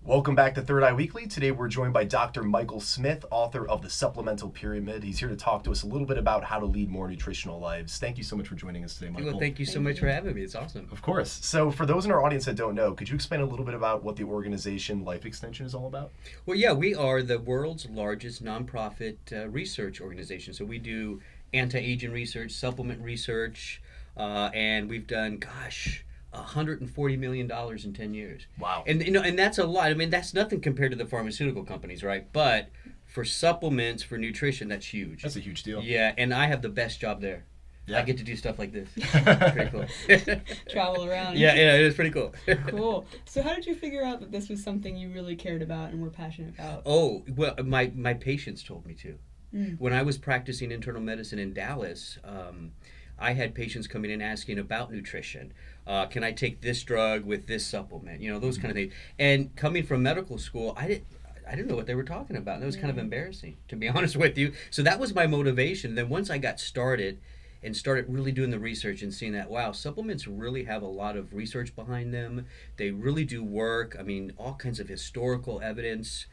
Welcome back to Third Eye Weekly. Today we're joined by Dr. Michael Smith, author of The Supplemental Pyramid. He's here to talk to us a little bit about how to lead more nutritional lives. Thank you so much for joining us today, Michael. Well, thank you so much for having me. It's awesome. Of course. So for those in our audience that don't know, could you explain a little bit about what the organization Life Extension is all about? Well, yeah, we are the world's largest nonprofit research organization. So we do anti-aging research, supplement research, and we've done, $140 million in 10 years. Wow. And that's a lot. I mean, that's nothing compared to the pharmaceutical companies, right? But for supplements, for nutrition, that's huge. That's a huge deal. Yeah, and I have the best job there. Yeah. I get to do stuff like this. Pretty cool. Travel around. Yeah, it is pretty cool. Cool. So how did you figure out that this was something you really cared about and were passionate about? Oh, well, my patients told me to. Mm. When I was practicing internal medicine in Dallas, I had patients coming in asking about nutrition. Can I take this drug with this supplement? You know, those kind of things. And coming from medical school, I didn't know what they were talking about. And it was kind of embarrassing, to be honest with you. So that was my motivation. Then once I got started and started really doing the research and seeing that, wow, supplements really have a lot of research behind them. They really do work. I mean, all kinds of historical evidence.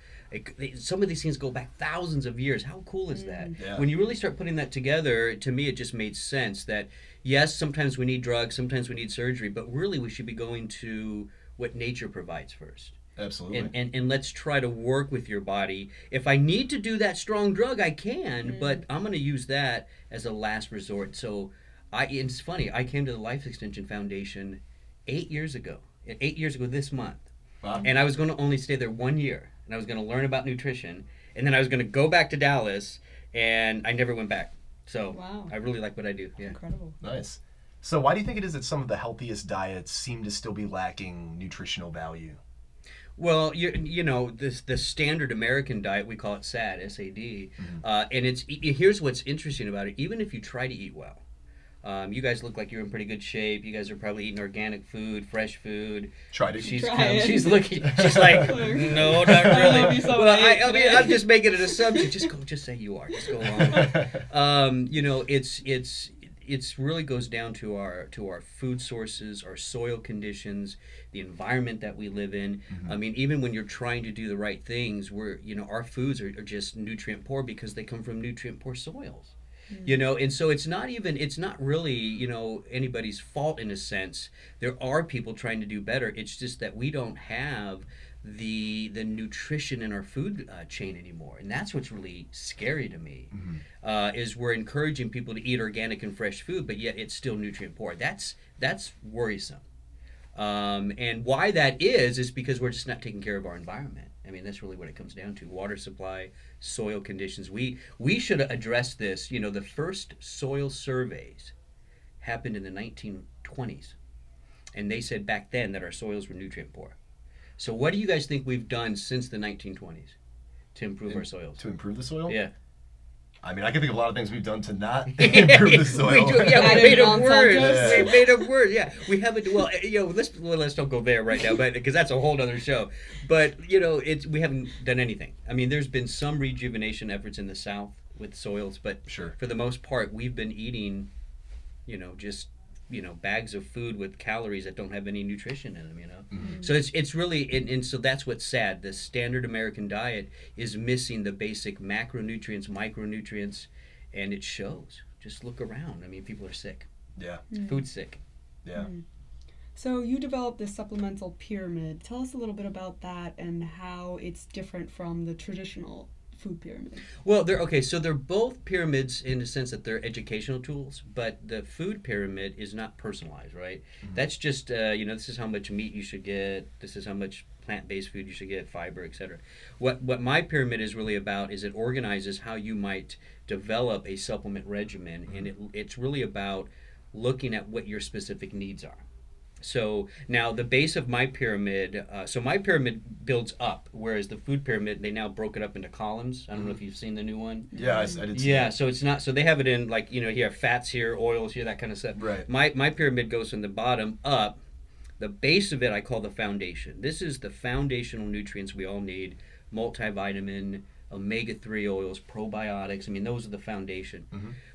Some of these things go back thousands of years. How cool is that? Yeah. When you really start putting that together, to me, it just made sense that, yes, sometimes we need drugs, sometimes we need surgery, but really we should be going to what nature provides first. Absolutely. And let's try to work with your body. If I need to do that strong drug, I can, but I'm going to use that as a last resort. So it's funny, I came to the Life Extension Foundation 8 years ago. 8 years ago this month. Wow. And I was going to only stay there 1 year. And I was going to learn about nutrition. And then I was going to go back to Dallas, and I never went back. So Wow. I really like what I do. Yeah. Incredible. Nice. So why do you think it is that some of the healthiest diets seem to still be lacking nutritional value? Well, you know, the standard American diet, we call it SAD, S-A-D. And here's what's interesting about it. Even if you try to eat well, you guys look like you're in pretty good shape. You guys are probably eating organic food, fresh food. Try to She's Try it. she's looking. She's like, no, not Maybe really. so Well, late I mean, today. I'm just making an assumption. Just say you are. Just go along. You know, it's really goes down to our food sources, our soil conditions, the environment that we live in. I mean, even when you're trying to do the right things, our foods are just nutrient poor because they come from nutrient poor soils. You know, and so it's not really, you know, anybody's fault in a sense. There are people trying to do better. It's just that we don't have the nutrition in our food chain anymore, and that's what's really scary to me. Is we're encouraging people to eat organic and fresh food, but yet it's still nutrient poor. That's worrisome. And why that is because we're just not taking care of our environment. I mean, that's really what it comes down to. Water supply, soil conditions. We should address this. You know, the first soil surveys happened in the 1920s. And they said back then that our soils were nutrient poor. So what do you guys think we've done since the 1920s to improve our soils? To improve the soil? Yeah. I mean, I can think of a lot of things we've done to not improve the soil. We Added made up Monsanto. words. Yeah. We made up words. Yeah, we haven't. Well, you know, let's don't go there right now, but because that's a whole other show. But you know, we haven't done anything. I mean, there's been some rejuvenation efforts in the South with soils, but Sure. for the most part, we've been eating, you know, just bags of food with calories that don't have any nutrition in them. You know, so it's really and so that's what's sad. The standard American diet is missing the basic macronutrients, micronutrients. And it shows. Just look around. I mean, people are sick. Yeah. Food sick. Yeah. So you developed this supplemental pyramid. Tell us a little bit about that and how it's different from the traditional food pyramid. Well, they're both pyramids in the sense that they're educational tools, but the food pyramid is not personalized, right? That's just, this is how much meat you should get. This is how much plant-based food you should get, fiber, etc. What my pyramid is really about is it organizes how you might develop a supplement regimen, and it's really about looking at what your specific needs are. So now the base of my pyramid, my pyramid builds up, whereas the food pyramid, they now broke it up into columns. I don't know if you've seen the new one. Yeah, I did see Yeah, that. so it's not, so they have it in like, you have fats here, oils here, that kind of stuff. Right. My pyramid goes from the bottom up. The base of it I call the foundation. This is the foundational nutrients we all need: multivitamin, omega-3 oils, probiotics. I mean, those are the foundation.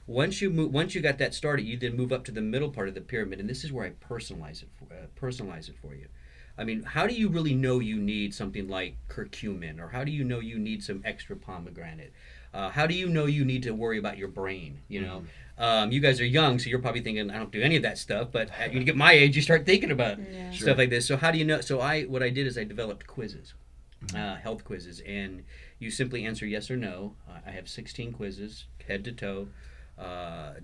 Once you got that started, you then move up to the middle part of the pyramid, and this is where I personalize it for you. I mean, how do you really know you need something like curcumin, or how do you know you need some extra pomegranate? How do you know you need to worry about your brain? You know, you guys are young, so you're probably thinking, I don't do any of that stuff. But when you get my age, you start thinking about Yeah. stuff like this. So how do you know? So what I did is I developed quizzes, health quizzes, and you simply answer yes or no. I have 16 quizzes, head to toe.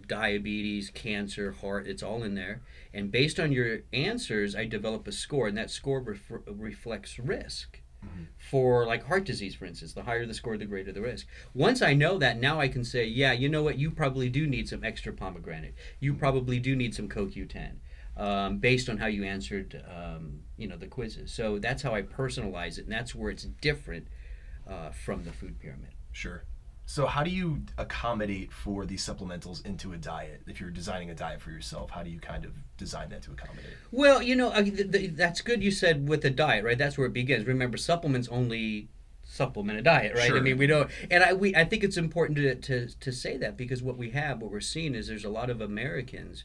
Diabetes, cancer, heart, it's all in there. And based on your answers, I develop a score, and that score reflects risk. For like heart disease, for instance, the higher the score, the greater the risk. Once I know that, now I can say, yeah, you know what, you probably do need some extra pomegranate. You probably do need some CoQ10, based on how you answered, the quizzes. So that's how I personalize it, and that's where it's different from the food pyramid. Sure. So how do you accommodate for these supplementals into a diet? If you're designing a diet for yourself, how do you kind of design that to accommodate? Well, that's good you said with the diet, right? That's where it begins. Remember, supplements only supplement a diet, right? Sure. I mean, we don't, and I think it's important to say that, because what we're seeing is there's a lot of Americans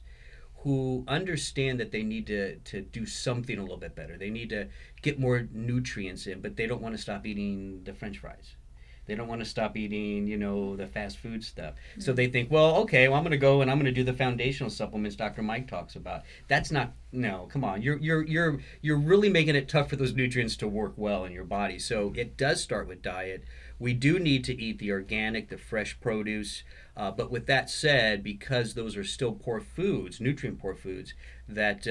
who understand that they need to do something a little bit better. They need to get more nutrients in, but they don't want to stop eating the French fries. They don't want to stop eating, the fast food stuff. So they think, well, okay, well, I'm going to go and I'm going to do the foundational supplements Dr. Mike talks about. That's not, no, come on. You're really making it tough for those nutrients to work well in your body. So it does start with diet. We do need to eat the organic, the fresh produce. But with that said, because those are still poor foods, nutrient poor foods, that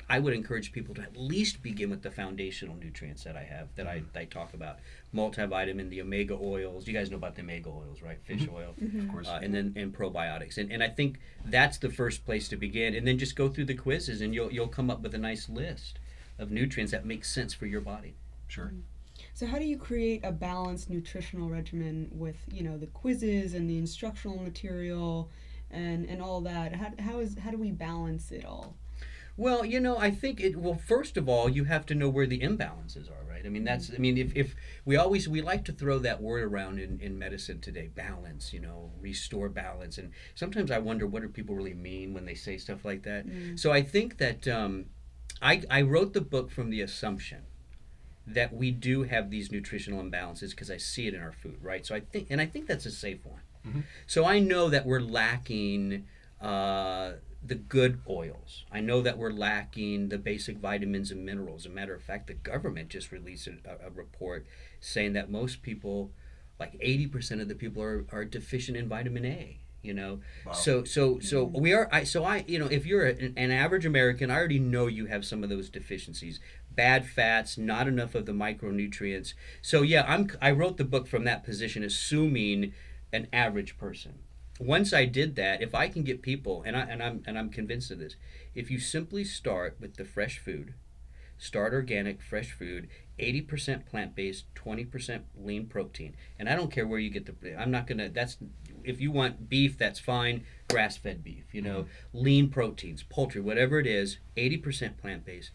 I would encourage people to at least begin with the foundational nutrients that I have, that I talk about. Multivitamin, the omega oils. You guys know about the omega oils, right? Fish oil. Of course. And probiotics. And I think that's the first place to begin. And then just go through the quizzes, and you'll come up with a nice list of nutrients that make sense for your body. Sure. So how do you create a balanced nutritional regimen with, the quizzes and the instructional material and all that? How do we balance it all? Well, I think first of all, you have to know where the imbalances are, right? I mean, if we like to throw that word around in medicine today, balance, restore balance. And sometimes I wonder, what do people really mean when they say stuff like that? So I think that I wrote the book from the assumption that we do have these nutritional imbalances, because I see it in our food, right? So I think that's a safe one. Mm-hmm. So I know that we're lacking the good oils. I know that we're lacking the basic vitamins and minerals. As a matter of fact, the government just released a report saying that most people, like 80% of the people, are deficient in vitamin A. Wow. So we are. If you're an average American, I already know you have some of those deficiencies. Bad fats, not enough of the micronutrients. So yeah, I wrote the book from that position, assuming an average person. Once I did that, if I can get people, and I'm convinced of this, if you simply start with the fresh food, start organic, fresh food, 80% plant-based, 20% lean protein, and I don't care where you get if you want beef, that's fine, grass-fed beef, lean proteins, poultry, whatever it is, 80% plant-based,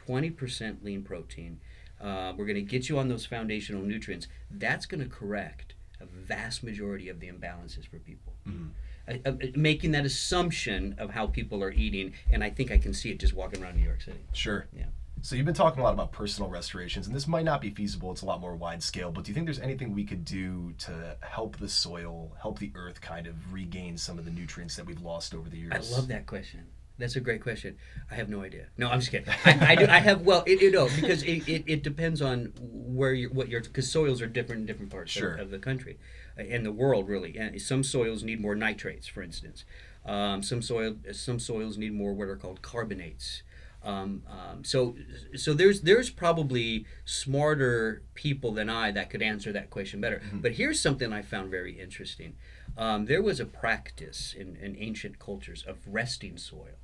20% lean protein. We're going to get you on those foundational nutrients. That's going to correct a vast majority of the imbalances for people. Making that assumption of how people are eating, and I think I can see it just walking around New York City. Sure. Yeah. So you've been talking a lot about personal restorations, and this might not be feasible. It's a lot more wide scale, but do you think there's anything we could do to help the soil, help the earth kind of regain some of the nutrients that we've lost over the years? I love that question. That's a great question. I have no idea. No, I'm just kidding. I do. I have. Well, because it depends on because soils are different in different parts of the country, and the world really. And some soils need more nitrates, for instance. Some soils need more what are called carbonates. So there's probably smarter people than I that could answer that question better. Mm-hmm. But here's something I found very interesting. There was a practice in ancient cultures of resting soil.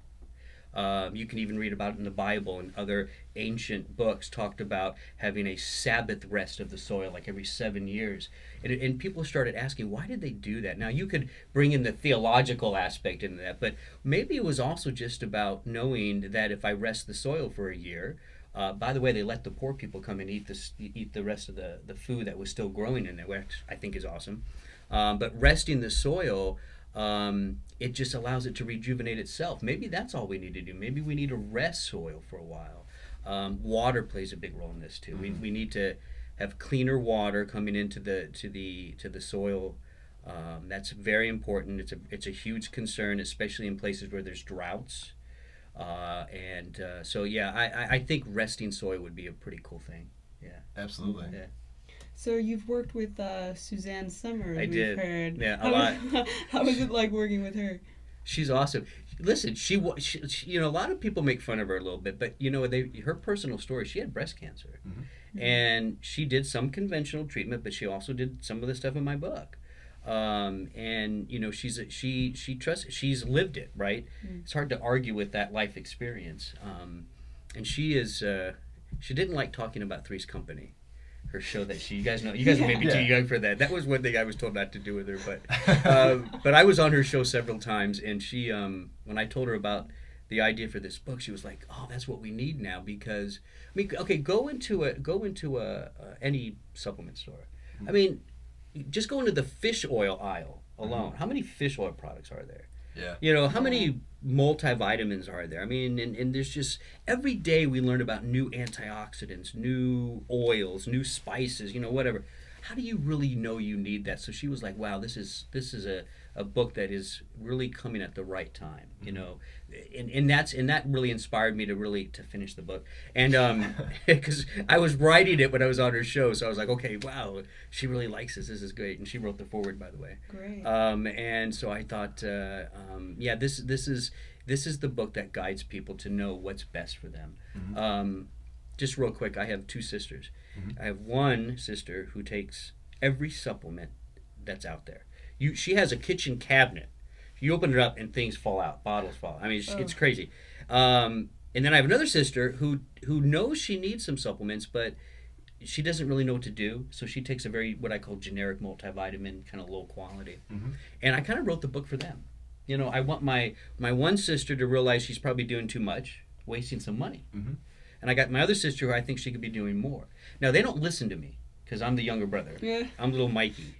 You can even read about it in the Bible, and other ancient books talked about having a Sabbath rest of the soil, like every 7 years. And people started asking, why did they do that? Now, you could bring in the theological aspect into that, but maybe it was also just about knowing that if I rest the soil for a year, by the way, they let the poor people come and eat the rest of the food that was still growing in there, which I think is awesome. But resting the soil it just allows it to rejuvenate itself. Maybe that's all we need to do. Maybe we need to rest soil for a while. Water plays a big role in this too. We need to have cleaner water coming into the soil. That's very important. It's a huge concern, especially in places where there's droughts. So yeah, I think resting soil would be a pretty cool thing. Yeah, Absolutely. yeah. So you've worked with Suzanne Summers. I we've did. Heard. Yeah, a lot. How was it like working with her? She's awesome. Listen, she a lot of people make fun of her a little bit, but her personal story. She had breast cancer, and she did some conventional treatment, but she also did some of the stuff in my book. And she's lived it, right? It's hard to argue with that life experience. And she didn't like talking about Three's Company, her show that you guys know. You guys are maybe too young for that. That was one thing I was told not to do with her, but I was on her show several times, and she when I told her about the idea for this book, she was like, "Oh, that's what we need now." Because I mean, okay, go into any supplement store. I mean, just go into the fish oil aisle alone. How many fish oil products are there? Yeah. How many multivitamins are there? I mean, and there's just, every day we learn about new antioxidants, new oils, new spices, whatever. How do you really know you need that? So she was like, wow, this is a book that is really coming at the right time, and that really inspired me to finish the book. And because I was writing it when I was on her show, so I was like, okay, wow, she really likes this. This is great. And she wrote the foreword, by the way. Great. And so I thought, this is the book that guides people to know what's best for them. Just real quick, I have two sisters. I have one sister who takes every supplement that's out there. She has a kitchen cabinet. You open it up and things fall out, bottles fall. I mean, it's crazy. And then I have another sister who knows she needs some supplements, but she doesn't really know what to do. So she takes a very, what I call generic multivitamin, kind of low quality. And I kind of wrote the book for them. I want my one sister to realize she's probably doing too much, wasting some money. And I got my other sister who I think she could be doing more. Now, they don't listen to me because I'm the younger brother. Yeah. I'm little Mikey.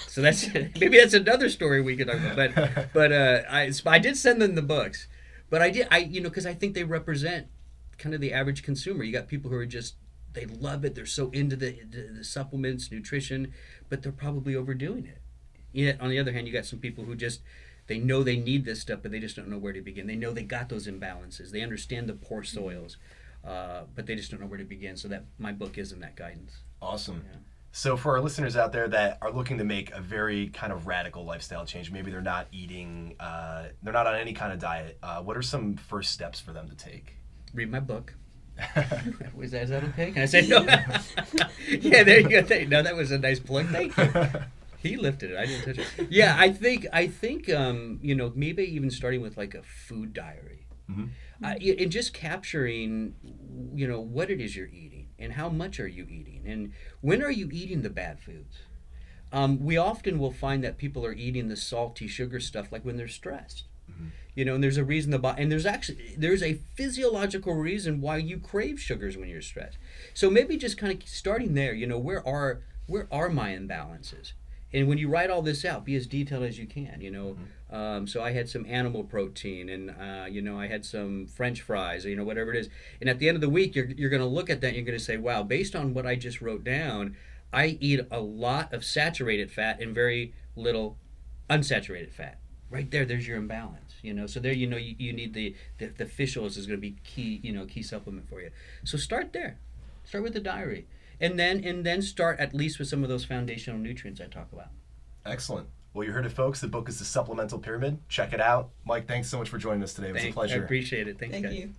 So maybe that's another story we could talk about. But I did send them the books. But because I think they represent kind of the average consumer. You got people who are just, they love it. They're so into the supplements, nutrition, but they're probably overdoing it. Yet, on the other hand, you got some people who just, they know they need this stuff, but they just don't know where to begin. They know they got those imbalances. They understand the poor soils. But they just don't know where to begin. So that my book is in that guidance. Awesome. Yeah. So for our listeners out there that are looking to make a very kind of radical lifestyle change, maybe they're not eating, they're not on any kind of diet, what are some first steps for them to take? Read my book. Is that okay? Can I say no? Yeah, there you go. No, that was a nice plug. Thank you. He lifted it. I didn't touch it. Yeah, I think maybe even starting with like a food diary. And just capturing, what it is you're eating and how much are you eating and when are you eating the bad foods. We often will find that people are eating the salty sugar stuff like when they're stressed. And there's a reason and there's a physiological reason why you crave sugars when you're stressed. So maybe just kind of starting there, where are my imbalances? And when you write all this out, be as detailed as you can, So I had some animal protein and, I had some French fries, whatever it is. And at the end of the week, you're going to look at that and you're going to say, wow, based on what I just wrote down, I eat a lot of saturated fat and very little unsaturated fat. Right there's your imbalance, So there, you need the fish oils is going to be key, key supplement for you. So start there. Start with the diary. And then start at least with some of those foundational nutrients I talk about. Excellent. Well, you heard it, folks. The book is The Supplemental Pyramid. Check it out. Mike, thanks so much for joining us today. It was a pleasure. I appreciate it. Thanks, Thank guys. you.